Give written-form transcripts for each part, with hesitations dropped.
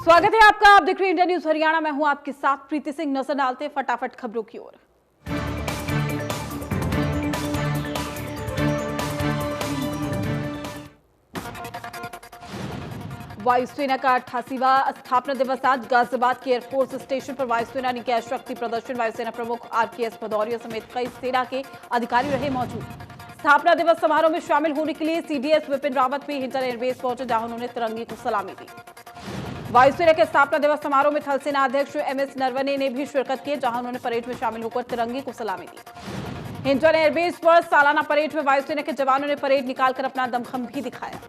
स्वागत है आपका। आप देख रहे हैं इंडिया न्यूज हरियाणा। मैं हूं आपके साथ प्रीति सिंह। नजर डालते हैं फटाफट खबरों की ओर। वायुसेना का 88वां स्थापना दिवस आज गाजियाबाद के एयरफोर्स स्टेशन पर वायुसेना ने किया शक्ति प्रदर्शन। वायुसेना प्रमुख RKS भदौरिया समेत कई सेना के अधिकारी रहे मौजूद। स्थापना दिवस समारोह में शामिल होने के लिए CDS विपिन रावत भी हिंडन एयरबेस पहुंचे, जहां उन्होंने तिरंगे को सलामी दी। वायुसेना के स्थापना दिवस समारोह में थल सेना अध्यक्ष MS नरवणे ने भी शिरकत की, जहां उन्होंने परेड में शामिल होकर तिरंगे को सलामी दी। हिंडन एयरबेस पर सालाना परेड में वायुसेना के जवानों ने परेड निकालकर अपना दमखम भी दिखाया।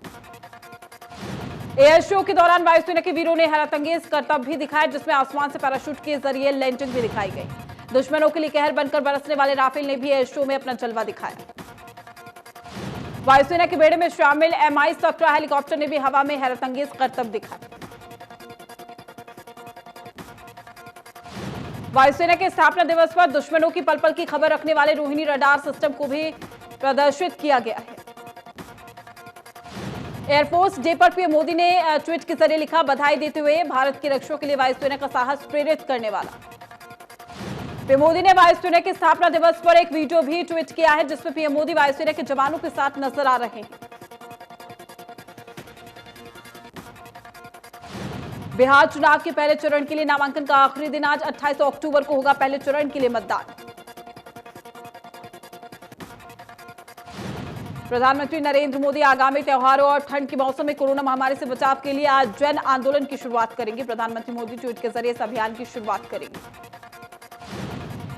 एयर शो के दौरान वायुसेना के वीरों ने हैरतअंगेज करतब भी दिखाया, जिसमें आसमान से पैराशूट के जरिए लैंडिंग भी दिखाई गई। दुश्मनों के लिए कहर बनकर बरसने वाले राफेल ने भी एयर शो में अपना जलवा दिखाया। वायुसेना के बेड़े में शामिल Mi-17 हेलीकॉप्टर ने भी हवा में हैरतअंगेज करतब दिखाया। वायुसेना के स्थापना दिवस पर दुश्मनों की पल पल की खबर रखने वाले रोहिणी रडार सिस्टम को भी प्रदर्शित किया गया है। एयरफोर्स डे पर पीएम मोदी ने ट्वीट के जरिए लिखा, बधाई देते हुए भारत की रक्षा के लिए वायुसेना का साहस प्रेरित करने वाला। पीएम मोदी ने वायुसेना के स्थापना दिवस पर एक वीडियो भी ट्वीट किया है, जिसमें पीएम मोदी वायुसेना के जवानों के साथ नजर आ रहे हैं। बिहार चुनाव के पहले चरण के लिए नामांकन का आखिरी दिन आज 28 अक्टूबर को होगा पहले चरण के लिए मतदान। प्रधानमंत्री नरेंद्र मोदी आगामी त्योहारों और ठंड के मौसम में कोरोना महामारी से बचाव के लिए आज जन आंदोलन की शुरुआत करेंगे। प्रधानमंत्री मोदी ट्वीट के जरिए इस अभियान की शुरुआत करेंगे।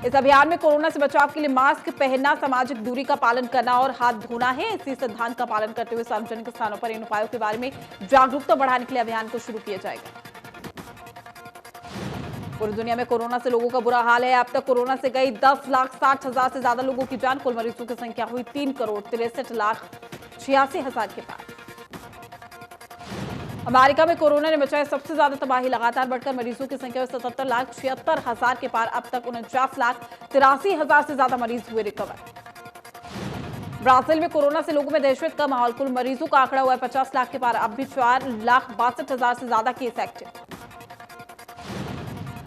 इस अभियान में कोरोना से बचाव के लिए मास्क पहनना, सामाजिक दूरी का पालन करना और हाथ धोना है। इसी सिद्धांत का पालन करते हुए सार्वजनिक स्थानों पर इन उपायों के बारे में जागरूकता बढ़ाने के लिए अभियान को शुरू किया जाएगा। पूरी दुनिया में कोरोना से लोगों का बुरा हाल है। अब तक कोरोना से गई 10,60,000 से ज्यादा लोगों की जान। कुल मरीजों की संख्या हुई 3,63,86,000 के पार। अमेरिका में कोरोना ने मचाई सबसे ज्यादा तबाही। लगातार बढ़कर मरीजों की संख्या 77,76,000 के पार। अब तक 49,83,000 से ज्यादा मरीज हुए रिकवर। ब्राजील में कोरोना से लोगों में दहशत का माहौल। कुल मरीजों का आंकड़ा हुआ है 50 लाख के पार। अब भी 4,62,000 से ज्यादा केस एक्टिव।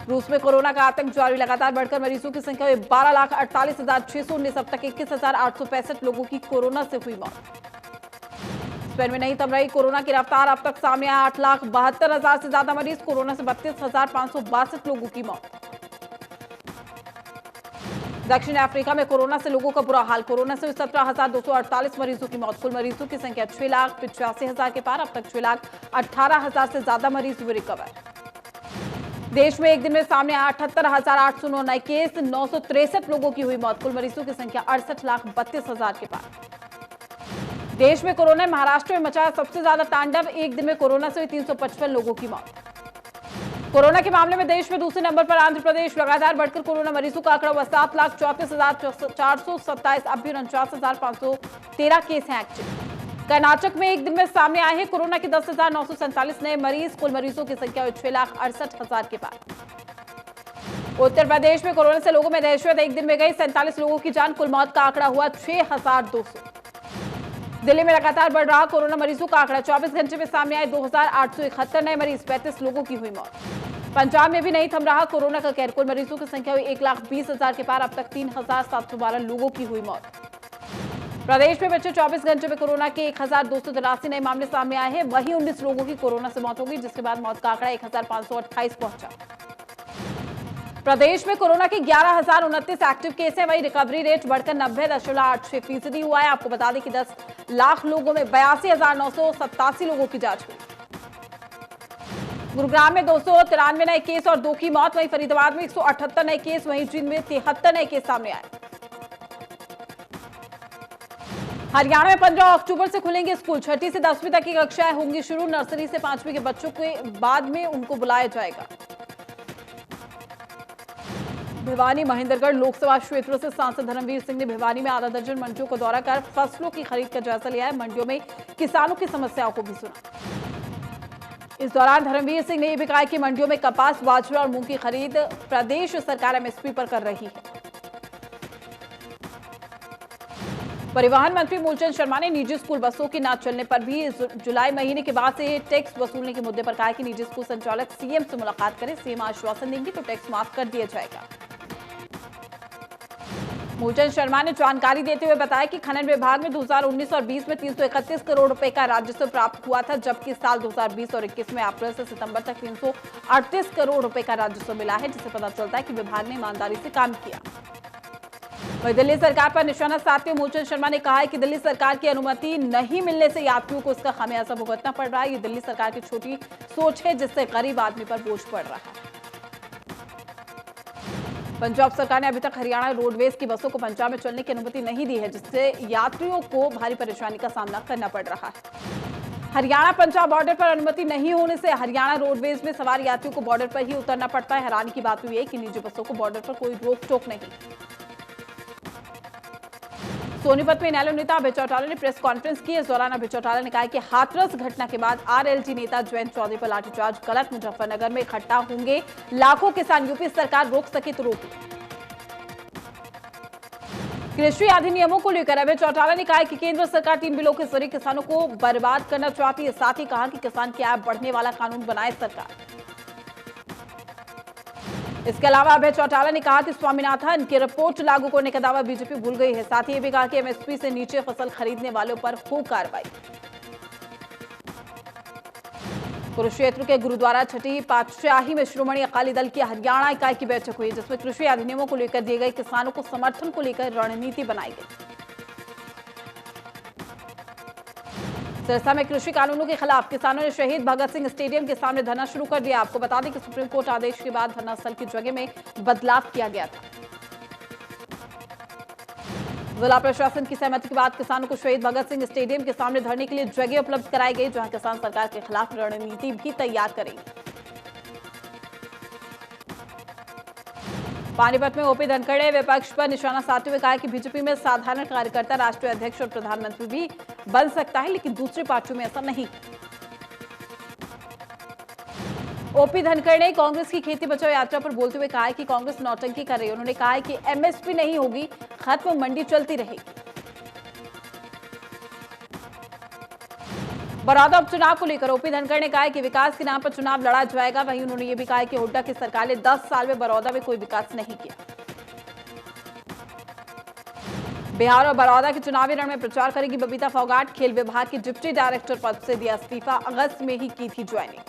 रूस में कोरोना का आतंक जारी। लगातार बढ़कर मरीजों की संख्या हुई 12,48,619। अब तक 21,865 लोगों की कोरोना से हुई मौत। स्पेन में नहीं थम रही कोरोना की रफ्तार। अब तक सामने आया 8,72,000 से ज्यादा मरीज। कोरोना से 32,562 लोगों की मौत। दक्षिण अफ्रीका में कोरोना से लोगों का बुरा हाल। कोरोना से 17,248 मरीजों की मौत। कुल मरीजों की संख्या 6,85,000 के पार। अब तक 6,18,000 से ज्यादा मरीज हुए रिकवर। देश में एक दिन में सामने 78,809 नए केस। 963 लोगों की हुई मौत। कुल मरीजों की संख्या 68,32,000 के पार। देश में कोरोना ने महाराष्ट्र में मचाया सबसे ज्यादा तांडव। एक दिन में कोरोना से हुई 355 लोगों की मौत। कोरोना के मामले में देश में दूसरे नंबर पर आंध्र प्रदेश। लगातार बढ़कर कोरोना मरीजों का आंकड़ा हुआ 7,34,427। अब भी 49,513 केस हैं एक्टिव। कर्नाटक में एक दिन में सामने आए हैं कोरोना के 10,947 नए मरीज। कुल मरीजों की संख्या हुई 6,68,000 के पार। उत्तर प्रदेश में कोरोना से लोगों में दहशत। एक दिन में गई 47 लोगों की जान। कुल मौत का आंकड़ा हुआ 6,200। दिल्ली में लगातार बढ़ रहा कोरोना मरीजों का आंकड़ा। 24 घंटे में सामने आए 2,871 नए मरीज। 35 लोगों की हुई मौत। पंजाब में भी नहीं थम रहा कोरोना का कहर। कुल मरीजों की संख्या हुई 1,20,000 के पार। अब तक 3,712 लोगों की हुई मौत। प्रदेश में पिछले 24 घंटे में कोरोना के 1,283 नए मामले सामने आए हैं। वहीं 19 लोगों की कोरोना से मौत हो गई, जिसके बाद मौत का आंकड़ा 1,528 पहुंचा। प्रदेश में कोरोना के 11,029 एक्टिव केस हैं। वहीं रिकवरी रेट बढ़कर 90.86% हुआ है। आपको बता दें कि 10 लाख लोगों में 82,987 लोगों की जांच हुई। गुरुग्राम में 293 नए केस और 2 की मौत। वहीं फरीदाबाद में 178 नए केस। वहीं जींद में 73 नए केस सामने आए। हरियाणा में 15 अक्टूबर से खुलेंगे स्कूल। 6ठी से 10वीं तक की कक्षाएं होंगी शुरू। नर्सरी से 5वीं के बच्चों के बाद में उनको बुलाया जाएगा। भिवानी महेंद्रगढ़ लोकसभा क्षेत्र से सांसद धर्मवीर सिंह ने भिवानी में आधा दर्जन मंडियों का दौरा कर फसलों की खरीद का जायजा लिया है। मंडियों में किसानों की समस्याओं को भी सुना। इस दौरान धर्मवीर सिंह ने यह भी कहा कि मंडियों में कपास, बाजरा और मूंग की खरीद प्रदेश सरकार MSP पर कर रही है। परिवहन मंत्री मूलचंद शर्मा ने निजी स्कूल बसों की न चलने पर भी जुलाई महीने के बाद से टैक्स वसूलने के मुद्दे पर कहा कि निजी स्कूल संचालक सीएम से मुलाकात करें, सीएम आश्वासन देंगे तो टैक्स माफ कर दिया जाएगा। मूलचंद शर्मा ने जानकारी देते हुए बताया कि खनन विभाग में 2019 और 20 में 331 करोड़ रुपए का राजस्व प्राप्त हुआ था, जबकि साल 2020 और 21 में अप्रैल से सितंबर तक 338 करोड़ रुपए का राजस्व मिला है, जिससे पता चलता है कि विभाग ने ईमानदारी से काम किया। वहीं दिल्ली सरकार पर निशाना साधते हुए मूलचंद शर्मा ने कहा है कि दिल्ली सरकार की अनुमति नहीं मिलने से यात्रियों को इसका खामियाजा भुगतना पड़ रहा है। ये दिल्ली सरकार की छोटी सोच है, जिससे गरीब आदमी पर बोझ पड़ रहा है। पंजाब सरकार ने अभी तक हरियाणा रोडवेज की बसों को पंजाब में चलने की अनुमति नहीं दी है, जिससे यात्रियों को भारी परेशानी का सामना करना पड़ रहा है। हरियाणा पंजाब बॉर्डर पर अनुमति नहीं होने से हरियाणा रोडवेज में सवार यात्रियों को बॉर्डर पर ही उतरना पड़ता है। हैरानी की बात यह है कि निजी बसों को बॉर्डर पर कोई रोक टोक नहीं। सोनीपत में इनेलो नेता अभय चौटाला ने प्रेस कॉन्फ्रेंस की। इस दौरान अभय चौटाला ने कहा कि हाथरस घटना के बाद आरएलडी नेता जयंत चौधरी पर लाठीचार्ज गलत, मुजफ्फरनगर में इकट्ठा होंगे लाखों किसान, यूपी सरकार रोक सके तो रोके। कृषि अधिनियमों को लेकर अभय चौटाला ने कहा कि केंद्र सरकार 3 बिलों के जरिए किसानों को बर्बाद करना चाहती है। साथ ही कहा कि किसान की आय बढ़ने वाला कानून बनाए सरकार। इसके अलावा अभय चौटाला ने कहा कि स्वामीनाथन की रिपोर्ट लागू करने का दावा बीजेपी भूल गई है। साथ ही ये भी कहा कि एमएसपी से नीचे फसल खरीदने वालों पर हो कार्रवाई। कुरुक्षेत्र के गुरुद्वारा छठी पातशाही में श्रोमणी अकाली दल की हरियाणा इकाई की बैठक हुई, जिसमें कृषि अधिनियमों को लेकर दिए गए किसानों को समर्थन को लेकर रणनीति बनाई गई। सिरसा में कृषि कानूनों के खिलाफ किसानों ने शहीद भगत सिंह स्टेडियम के सामने धरना शुरू कर दिया। आपको बता दें कि सुप्रीम कोर्ट आदेश के बाद धरना स्थल की जगह में बदलाव किया गया था। जिला प्रशासन की सहमति के बाद किसानों को शहीद भगत सिंह स्टेडियम के सामने धरने के लिए जगह उपलब्ध कराई गई, जहां किसान सरकार के खिलाफ रणनीति भी तैयार करेंगे। पानीपत में ओपी धनखड़ ने विपक्ष पर निशाना साधते हुए कहा कि बीजेपी में साधारण कार्यकर्ता राष्ट्रीय अध्यक्ष और प्रधानमंत्री भी बन सकता है, लेकिन दूसरी पार्टियों में ऐसा नहीं। ओपी धनखड़ ने कांग्रेस की खेती बचाओ यात्रा पर बोलते हुए कहा है कि कांग्रेस नौटंकी कर रही है। उन्होंने कहा है कि एमएसपी नहीं होगी, खत्म, मंडी चलती रहेगी। बड़ौदा उपचुनाव को लेकर ओपी धनखड़ ने कहा है कि विकास के नाम पर चुनाव लड़ा जाएगा। वहीं उन्होंने ये भी कहा है कि हुड्डा की सरकार ने 10 साल में बड़ौदा में कोई विकास नहीं किया। बिहार और बड़ौदा के चुनावी रण में प्रचार करेगी बबीता फोगाट। खेल विभाग के डिप्टी डायरेक्टर पद से दिया इस्तीफा, अगस्त में ही की थी ज्वाइनिंग।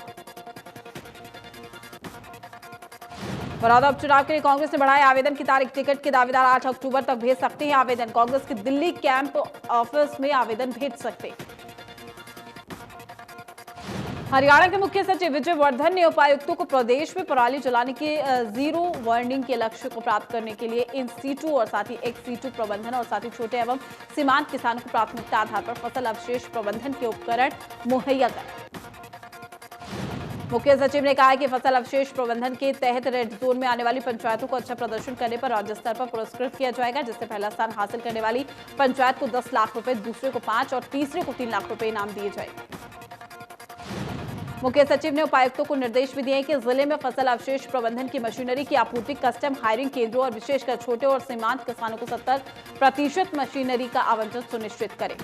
बड़ौदा उपचुनाव के लिए कांग्रेस ने बढ़ाया आवेदन की तारीख। टिकट के दावेदार 8 अक्टूबर तक भेज सकते हैं आवेदन। कांग्रेस के दिल्ली कैंप ऑफिस में आवेदन भेज सकते हैं। हरियाणा के मुख्य सचिव विजय वर्धन ने उपायुक्तों को प्रदेश में पराली जलाने के जीरो वार्निंग के लक्ष्य को प्राप्त करने के लिए इन सीटू और साथ ही एक्स सीटू प्रबंधन और साथ ही छोटे एवं सीमांत किसानों को प्राथमिकता आधार पर फसल अवशेष प्रबंधन के उपकरण मुहैया कराए। मुख्य सचिव ने कहा कि फसल अवशेष प्रबंधन के तहत रेड जोन में आने वाली पंचायतों को अच्छा प्रदर्शन करने पर राज्य स्तर पर पुरस्कृत किया जाएगा, जिससे पहला स्थान हासिल करने वाली पंचायत को 10 लाख रुपए, दूसरे को 5 और तीसरे को 3 लाख रुपए इनाम दिए जाएंगे। मुख्य सचिव ने उपायुक्तों को निर्देश भी दिए कि जिले में फसल अवशेष प्रबंधन की मशीनरी की आपूर्ति कस्टम हायरिंग केंद्रों और विशेषकर छोटे और सीमांत किसानों को 70% मशीनरी का आवंटन सुनिश्चित करें।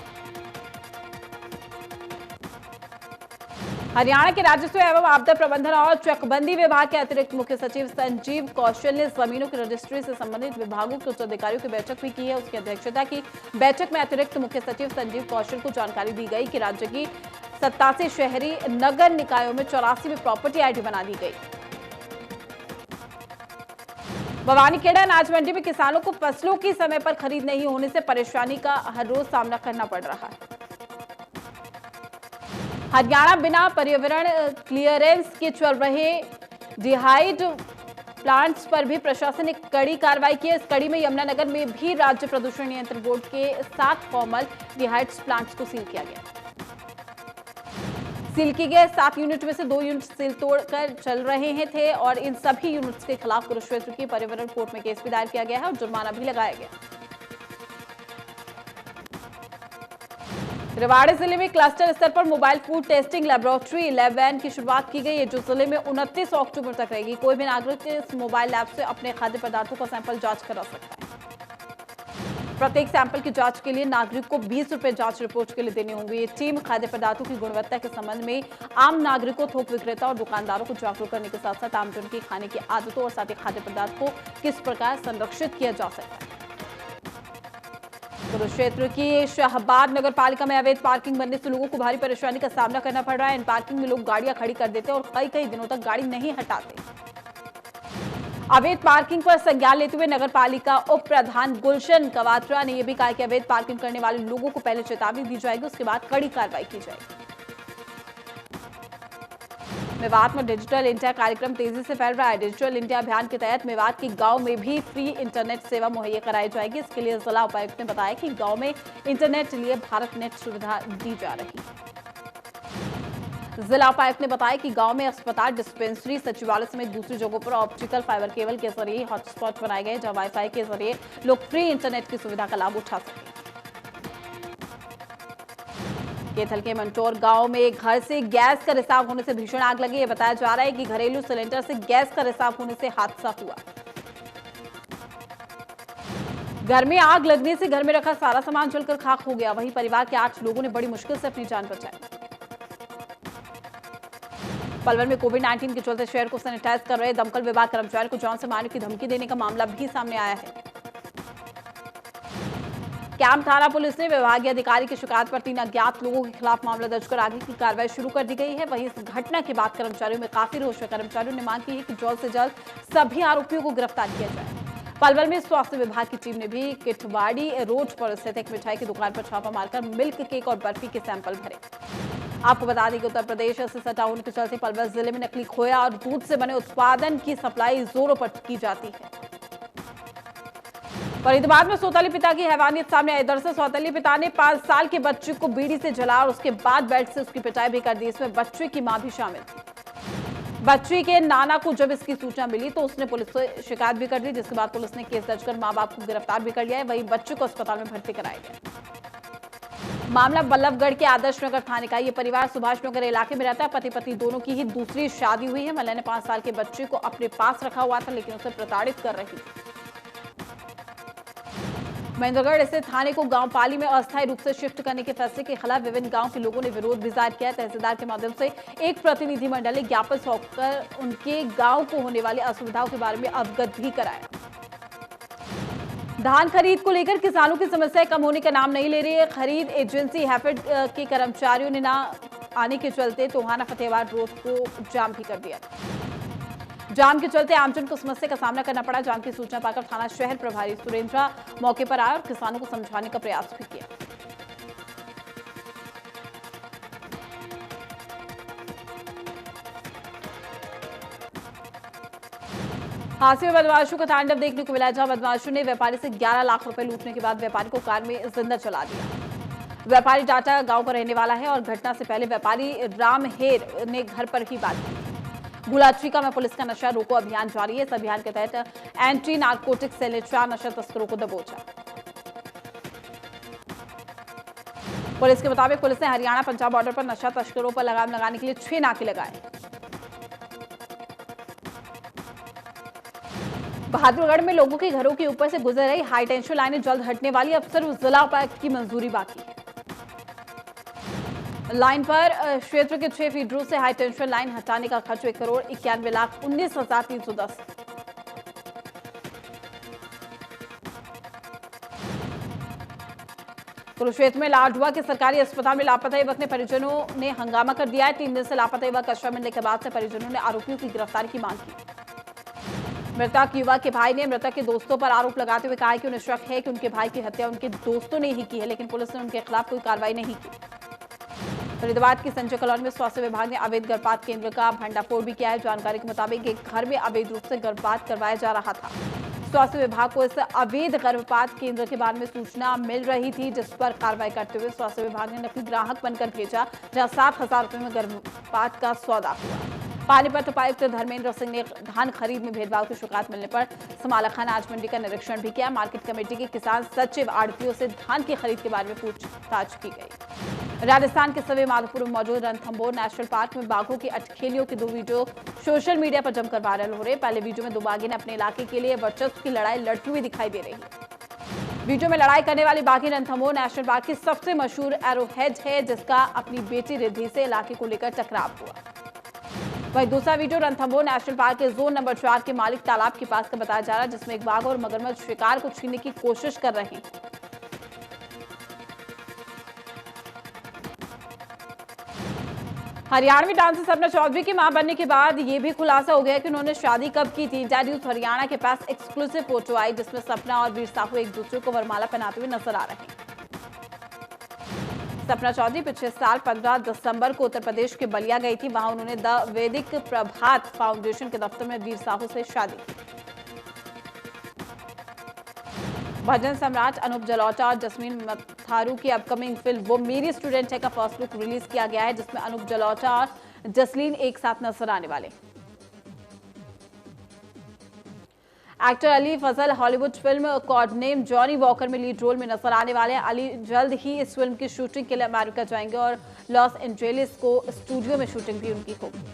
हरियाणा के राजस्व एवं आपदा प्रबंधन और चकबंदी विभाग के अतिरिक्त मुख्य सचिव संजीव कौशल ने जमीनों की रजिस्ट्री से संबंधित विभागों के उच्च अधिकारियों की बैठक भी की है। उसकी अध्यक्षता की बैठक में अतिरिक्त मुख्य सचिव संजीव कौशल को जानकारी दी गई कि राज्य की 87 शहरी नगर निकायों में 84 में प्रॉपर्टी आईडी बना दी गई। भवानीखेड़ा अनाज मंडी में किसानों को फसलों की समय पर खरीद नहीं होने से परेशानी का हर रोज सामना करना पड़ रहा है। हरियाणा बिना पर्यावरण क्लियरेंस के चल रहे डिहाइड प्लांट्स पर भी प्रशासन ने कड़ी कार्रवाई की है। इस कड़ी में यमुनानगर में भी राज्य प्रदूषण नियंत्रण बोर्ड के 7 फॉर्मल डिहाइड्स प्लांट्स को सील किया गया। सील किए गए 7 यूनिट में से 2 यूनिट सील तोड़कर चल रहे थे और इन सभी यूनिट्स के खिलाफ कुरुक्षेत्र की पर्यावरण कोर्ट में केस भी दायर किया गया है और जुर्माना भी लगाया गया। रेवाड़ी जिले में क्लस्टर स्तर पर mobile food testing laboratory lab van की शुरुआत की गई है, जो जिले में 29 अक्टूबर तक रहेगी। कोई भी नागरिक इस मोबाइल लैब से अपने खाद्य पदार्थों का सैंपल जांच करा सकता है। प्रत्येक सैंपल की जांच के लिए नागरिक को 20 रुपए जांच रिपोर्ट के लिए देने होंगे। ये टीम खाद्य पदार्थों की गुणवत्ता के संबंध में आम नागरिकों, थोक विक्रेता और दुकानदारों को जागरूक करने के साथ साथ आमजन की खाने की आदतों और साथ ही खाद्य पदार्थ को किस प्रकार संरक्षित किया जा सकता है। कुरुक्षेत्र की शाहबाद नगर पालिका में अवैध पार्किंग बनने से लोगों को भारी परेशानी का सामना करना पड़ रहा है। इन पार्किंग में लोग गाड़ियां खड़ी कर देते हैं और कई दिनों तक गाड़ी नहीं हटाते। अवैध पार्किंग पर संज्ञान लेते हुए नगर पालिका उप प्रधान गुलशन कवात्रा ने यह भी कहा कि अवैध पार्किंग करने वाले लोगों को पहले चेतावनी दी जाएगी, उसके बाद कड़ी कार्रवाई की जाएगी। मेवात में डिजिटल इंडिया कार्यक्रम तेजी से फैल रहा है। डिजिटल इंडिया अभियान के तहत मेवात के गांव में भी फ्री इंटरनेट सेवा मुहैया कराई जाएगी। इसके लिए जिला उपायुक्त ने बताया कि गांव में इंटरनेट के लिए भारत नेट सुविधा दी जा रही है। जिला उपायुक्त ने बताया कि गांव में अस्पताल, डिस्पेंसरी, सचिवालय समेत दूसरी जगहों पर ऑप्टिकल फाइबर केबल के जरिए हॉटस्पॉट बनाए गए, जहां वाईफाई के जरिए लोग फ्री इंटरनेट की सुविधा का लाभ उठा सकें। केथल के मंटोर गांव में एक घर से गैस का रिसाव होने से भीषण आग लगी। यह बताया जा रहा है कि घरेलू सिलेंडर से गैस का रिसाव होने से हादसा हुआ। घर में आग लगने से घर में रखा सारा सामान जलकर खाक हो गया। वहीं परिवार के 8 लोगों ने बड़ी मुश्किल से अपनी जान बचाई। पलवल में कोविड-19 के चलते शहर को सैनिटाइज कर रहे दमकल विभाग कर्मचारी को जान से मारने की धमकी देने का मामला भी सामने आया है। कैंप थाना पुलिस ने विभागीय अधिकारी की शिकायत पर 3 अज्ञात लोगों के खिलाफ मामला दर्ज कर आगे की कार्रवाई शुरू कर दी गई है। वहीं इस घटना के बाद कर्मचारियों में काफी रोष है। कर्मचारियों ने मांग की है कि जल्द से जल्द सभी आरोपियों को गिरफ्तार किया जाए। पलवल में स्वास्थ्य विभाग की टीम ने भी किटवाड़ी रोड पर स्थित एक मिठाई की दुकान पर छापा मारकर मिल्क केक और बर्फी के सैंपल भरे। आपको बता दें कि उत्तर प्रदेश से सटा होने के चलते पलवल जिले में नकली खोया और दूध से बने उत्पादन की सप्लाई जोरों पर की जाती है। फरीदाबाद में सौतेले पिता की हैवानियत सामने आई। दरअसल सौतेले पिता ने 5 साल के बच्चे को बीड़ी से जला और उसके बाद बेल्ट से उसकी पिटाई भी कर दी। इसमें बच्चे की मां भी शामिल थी। बच्ची के नाना को जब इसकी सूचना मिली तो उसने पुलिस से शिकायत भी कर दी, जिसके बाद पुलिस ने केस दर्ज कर मां बाप को गिरफ्तार भी कर लिया है। वहीं बच्चे को अस्पताल में भर्ती कराया गया। मामला बल्लभगढ़ के आदर्श नगर थाने का। ये परिवार सुभाष नगर इलाके में रहता है। पति-पत्नी दोनों की ही दूसरी शादी हुई है। महिला ने 5 साल के बच्चे को अपने पास रखा हुआ था, लेकिन उसे प्रताड़ित कर रही थी। महेंद्रगढ़ स्थित थाने को गांव पाली में अस्थायी रूप से शिफ्ट करने के फैसले के खिलाफ विभिन्न गांव के लोगों ने विरोध भी जाहिर किया। तहसीलदार के माध्यम से एक प्रतिनिधिमंडल ने ज्ञापन सौंपकर उनके गांव को होने वाली असुविधाओं के बारे में अवगत भी कराया। धान खरीद को लेकर किसानों की समस्याएं कम होने का नाम नहीं ले रही है। खरीद एजेंसी हैफेड के कर्मचारियों ने ना आने के चलते टोहाना फतेहाबाद रोड को जाम भी कर दिया। जाम के चलते आमजन को समस्या का सामना करना पड़ा। जाम की सूचना पाकर थाना शहर प्रभारी सुरेंद्र मौके पर आए और किसानों को समझाने का प्रयास भी किया। हादसे में बदमाशों का तांडव देखने को मिला, जहां बदमाशों ने व्यापारी से 11 लाख रुपए लूटने के बाद व्यापारी को कार में जिंदा जला दिया। व्यापारी डाटा गांव का रहने वाला है और घटना से पहले व्यापारी रामहेर ने घर पर ही बात की। गुलाचीका में पुलिस का नशा रोको अभियान जारी है। इस अभियान के तहत एंटी नार्कोटिक सेल ने 4 नशा तस्करों को दबोचा। पुलिस के मुताबिक पुलिस ने हरियाणा पंजाब बॉर्डर पर नशा तस्करों पर लगाम लगाने के लिए 6 नाके लगाए। बहादुरगढ़ में लोगों के घरों के ऊपर से गुजर रही हाई टेंशन लाइनें जल्द हटने वाली। अफसर जिला उपायुक्त की मंजूरी बाकी है। लाइन पर क्षेत्र के 6 फीडरों से हाई टेंशन लाइन हटाने का खर्च 1,91,19,310। कुरुक्षेत्र में लाडवा के सरकारी अस्पताल में लापता युवक ने परिजनों ने हंगामा कर दिया है। 3 दिन से लापता युवक कचरा मिलने के बाद से परिजनों ने आरोपियों की गिरफ्तारी की मांग की। मृतक युवक के भाई ने मृतक के दोस्तों पर आरोप लगाते हुए कहा कि उन्हें शक है कि उनके भाई की हत्या उनके दोस्तों ने ही की है, लेकिन पुलिस ने उनके खिलाफ कोई कार्रवाई नहीं की। फरीदाबाद की संजय कॉलोनी में स्वास्थ्य विभाग ने अवैध गर्भपात केंद्र का भंडाफोड़ भी किया है। जानकारी के मुताबिक एक घर में अवैध रूप से गर्भपात करवाया जा रहा था। स्वास्थ्य विभाग को इस अवैध गर्भपात केंद्र के बारे में सूचना मिल रही थी, जिस पर कार्रवाई करते हुए स्वास्थ्य विभाग ने नकली ग्राहक बनकर भेजा, जहां 7,000 रुपए में गर्भपात का सौदा हुआ। पानीपत उपायुक्त धर्मेंद्र सिंह ने धान खरीद में भेदभाव की शिकायत मिलने पर समाला खान आज मंडी का निरीक्षण भी किया। मार्केट कमेटी के किसान सचिव आड़तियों से धान की खरीद के बारे में पूछताछ की गई। राजस्थान के सवे माधोपुर में मौजूद रणथंभौर नेशनल पार्क में बाघों की अटखेलियों के 2 वीडियो सोशल मीडिया पर जमकर वायरल हो रहे। पहले वीडियो में 2 बाघें अपने इलाके के लिए वर्चस्व की लड़ाई लड़ती हुई दिखाई दे रही है। वीडियो में लड़ाई करने वाली बाघी रणथंभौर नेशनल पार्क की सबसे मशहूर एरोहेड है, जिसका अपनी बेटी रिद्धि से इलाके को लेकर टकराव हुआ। वहीं दूसरा वीडियो रणथंभौर नेशनल पार्क के जोन नंबर 4 के मालिक तालाब के पास का बताया जा रहा है, जिसमें एक बाघ और मगरमच्छ शिकार को छीनने की कोशिश कर रहे हैं। हरियाणवी डांसर सपना चौधरी की मां बनने के बाद ये भी खुलासा हो गया कि उन्होंने शादी कब की थी। इंडिया न्यूज हरियाणा के पास एक्सक्लूसिव फोटो आई, जिसमें सपना और वीर साहू एक दूसरे को वरमाला पहनाते हुए नजर आ रहे हैं। सपना चौधरी पिछले साल 15 दिसंबर को उत्तर प्रदेश के बलिया गई थी। वहां उन्होंने द वैदिक प्रभात फाउंडेशन के दफ्तर में वीर साहू से शादी की। भजन सम्राट अनूप जलोटा और जस्मीन मथारू की अपकमिंग फिल्म वो मेरी स्टूडेंट है का फर्स्ट लुक रिलीज किया गया है, जिसमें अनूप जलोटा और जसलीन एक साथ नजर आने वाले। Actor Ali Fazal Hollywood film कॉडनेम Johnny walker में लीड रोल में नजर आने वाले हैं। अली जल्द ही इस फिल्म की शूटिंग के लिए अमेरिका जाएंगे और लॉस एंजेलिस को स्टूडियो में शूटिंग भी उनकी होगी।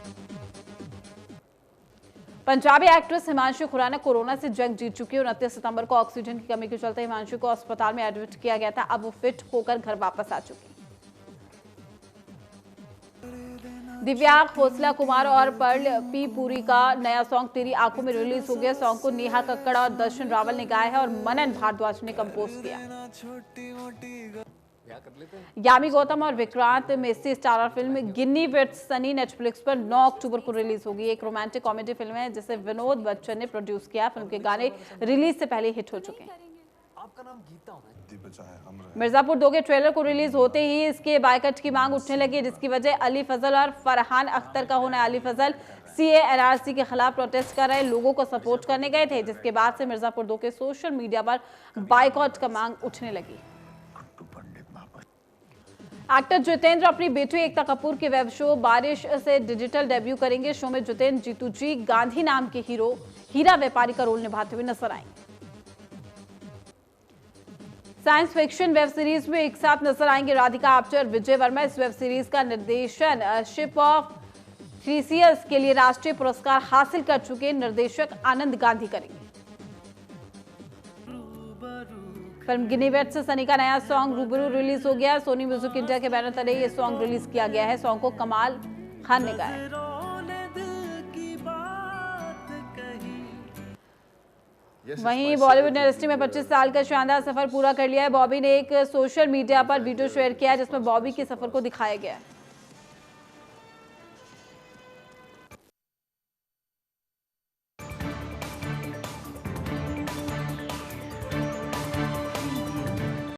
पंजाबी एक्ट्रेस हिमांशु खुराना कोरोना से जंग जीत चुकी है। 29 सितंबर को ऑक्सीजन की कमी के चलते हिमांशु को अस्पताल में एडमिट किया गया था। अब वो फिट होकर घर वापस आ चुकी है। दिव्या खोसला कुमार और पर्ल पी पुरी का नया सॉन्ग तेरी आंखों में रिलीज हो गया। सॉन्ग को नेहा कक्कड़ और दर्शन रावल ने गाया है और मनन भारद्वाज ने कंपोज किया। यामी गौतम और Vikrant Massey starrer film Ginny with Sunny Netflix पर 9 अक्टूबर को रिलीज होगी। एक रोमांटिक कॉमेडी फिल्म है जिसे विनोद बच्चन ने प्रोड्यूस किया। फिल्म के गाने रिलीज से पहले हिट हो चुके हैं। आपका नाम गीता होना है। मिर्जापुर 2 के ट्रेलर को रिलीज होते ही इसके बायकट की मांग उठने लगी, जिसकी वजह अली फजल और फरहान अख्तर का होना है। अली फजल सीए एनआरसी के खिलाफ प्रोटेस्ट कर रहे लोगों को सपोर्ट करने गए थे, जिसके बाद से मिर्जापुर 2 के सोशल मीडिया पर बायकॉट का मांग उठने लगी। एक्टर जितेंद्र अपनी बेटी एकता कपूर के वेब शो बारिश से डिजिटल डेब्यू करेंगे। शो में जितेंद्र जीतू जी गांधी नाम के हीरो हीरा व्यापारी का रोल निभाते हुए नजर आएंगे। साइंस फिक्शन वेब सीरीज में एक साथ नजर आएंगे राधिका आप्टे और विजय वर्मा। इस वेब सीरीज का निर्देशन शिप ऑफ थ्रीसियस के लिए राष्ट्रीय पुरस्कार हासिल कर चुके निर्देशक आनंद गांधी करेंगे। फिल्म गिनी वेट से सनी का नया सॉन्ग रूबरू रिलीज हो गया। सोनी म्यूजिक इंडिया के बैनर तले ये सॉन्ग रिलीज किया गया है। सॉन्ग को कमाल खान ने गाया। वहीं बॉलीवुड इंडस्ट्री में 25 साल का शानदार सफर पूरा कर लिया है। बॉबी ने एक सोशल मीडिया पर वीडियो शेयर किया है, जिसमें बॉबी के सफर को दिखाया गया है।